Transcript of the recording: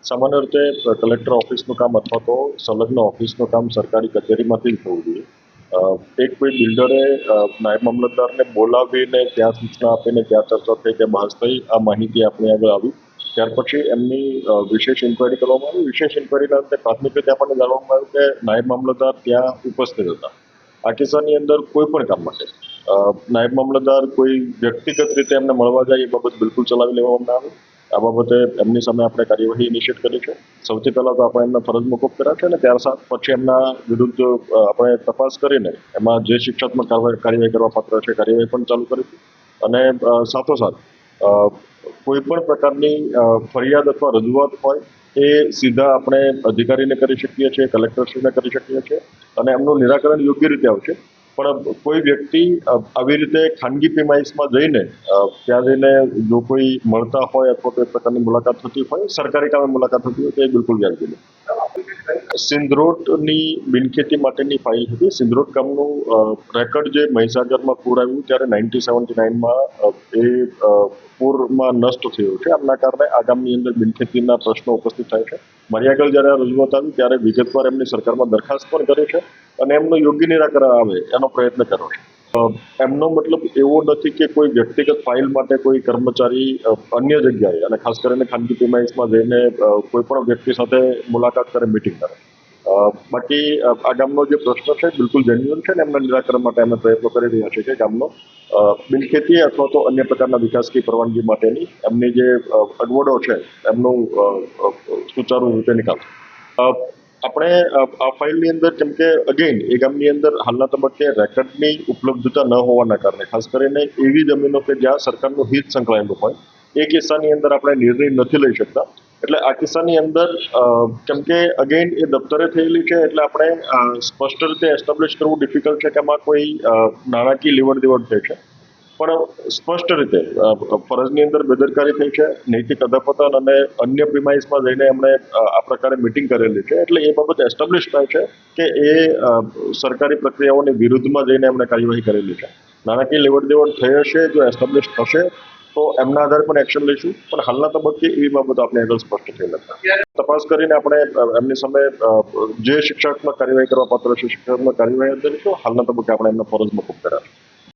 સામાન્ય રીતે કલેક્ટર ઓફિસનું કામ અથવા તો સંલગ્ન ઓફિસનું કામ સરકારી કચેરીમાંથી જ થવું જોઈએ. એક કોઈ બિલ્ડરે નાયબ મામલતદારને બોલાવીને ત્યાં સૂચના આપીને ત્યાં ચર્ચા થઈ ત્યાં બહાર થઈ આ માહિતી આપણી આગળ આવી. ત્યાર પછી એમની વિશેષ ઇન્કવાયરી કરવામાં આવી. વિશેષ ઇન્કવાયરીના અંતે પ્રાથમિક રીતે આપણને જાણવામાં આવ્યું કે નાયબ મામલતદાર ત્યાં ઉપસ્થિત હતા. આ કિસ્સાની અંદર કોઈ પણ કામ માટે નાયબ મામલતદાર કોઈ વ્યક્તિગત રીતે એમને મળવા જાય એ બાબત બિલકુલ ચલાવી લેવામાં ના આવે. આ બાબતે એમની સામે આપણે કાર્યવાહી ઇનિશિયેટ કરી છે. સૌથી પહેલાં તો આપણે એમને ફરજ મોકૂફ કર્યા છે અને ત્યાર પછી એમના વિરુદ્ધ આપણે તપાસ કરીને એમાં જે શિક્ષાત્મક કાર્યવાહી કરવા પાત્ર છે કાર્યવાહી પણ ચાલુ કરીશું. અને સાથોસાથ કોઈ પણ પ્રકારની ફરિયાદ અથવા રજૂઆત હોય એ સીધા આપણે અધિકારીને કરી શકીએ છીએ, કલેક્ટરશ્રીને કરી શકીએ છીએ અને એમનું નિરાકરણ યોગ્ય રીતે આવશે. પણ કોઈ વ્યક્તિ આવી રીતે ખાનગી પ્રિમાઇસમાં જઈને ત્યાં જઈને જો કોઈ મળતા હોય અથવા કોઈ પ્રકારની મુલાકાત થતી હોય, સરકારી કામે મુલાકાત થતી હોય તો એ બિલકુલ વ્યાજબી નથી. સિંધરોટની બિનખેતી માટેની ફાઇલ હતી. સિંધરોટ ગામનું રેકર્ડ જે મહીસાગરમાં પૂર આવ્યું ત્યારે 1979માં એ પૂરમાં નષ્ટ થયું છે. આમના કારણે આ ગામની અંદર બિનખેતીના પ્રશ્નો ઉપસ્થિત થાય છે. મારી આગળ જ્યારે રજૂઆત આવી ત્યારે વિગતવાર એમની સરકારમાં દરખાસ્ત પણ કરી છે અને એમનું યોગ્ય નિરાકરણ આવે એનો પ્રયત્ન કર્યો છે. એમનો મતલબ એવો નથી કે કોઈ વ્યક્તિગત ફાઇલ માટે કોઈ કર્મચારી અન્ય જગ્યાએ અને ખાસ કરીને ખાનગી પ્રિમાઇસમાં જઈને કોઈ પણ વ્યક્તિ સાથે મુલાકાત કરે, મિટિંગ કરે. બાકી આ ગામનો જે પ્રશ્ન છે બિલકુલ જેન્યુઅન છે અને એમના નિરાકરણ માટે અમે પ્રયત્નો કરી રહ્યા છીએ કે ગામનો બિનખેતી અથવા તો અન્ય પ્રકારના વિકાસકી પરવાનગી માટેની એમની જે અગવડો છે એમનું સુચારુ રીતે નિકાલ. આપણે આ ફાઇલની અંદર કેમ કે અગેન એ ગામની અંદર હાલના તબક્કે રેકર્ડની ઉપલબ્ધતા ન હોવાના કારણે ખાસ કરીને એવી જમીનો કે જ્યાં સરકારનું હિત સંકળાયેલું હોય એ કિસ્સાની અંદર આપણે નિર્ણય નથી લઈ શકતા. એટલે આ કિસ્સાની અંદર કેમ કે અગેન એ દફતરે થયેલી છે એટલે આપણે સ્પષ્ટ રીતે એસ્ટાબ્લિશ કરવું ડિફિકલ્ટ છે કે આમાં કોઈ નાણાકીય લેવડ દેવડ થઈ છે. પણ સ્પષ્ટ રીતે ફરજની અંદર બેદરકારી થઈ છે, નૈતિક અધપતન અને અન્ય પ્રિમાઇસમાં જઈને એમણે આ પ્રકારે મિટિંગ કરેલી છે. એટલે એ બાબત એસ્ટાબ્લિશ થાય છે કે એ સરકારી પ્રક્રિયાઓની વિરુદ્ધમાં જઈને એમણે કાર્યવાહી કરેલી છે. નાણાકીય લેવડ દેવડ થઈ હશે, જો એસ્ટાબ્લિશ થશે તો એમના આધારે પણ એક્શન લઈશું. પણ હાલના તબક્કે એવી બાબત આપણે આગળ સ્પષ્ટ થઈ નથી. તપાસ કરીને આપણે એમની સામે જે શિક્ષાત્મક કાર્યવાહી કરવા પાત્ર છે શિક્ષાત્મક કાર્યવાહી કરીશું. હાલના તબક્કે આપણે એમને ફરજ મોકૂફ કર્યા છે.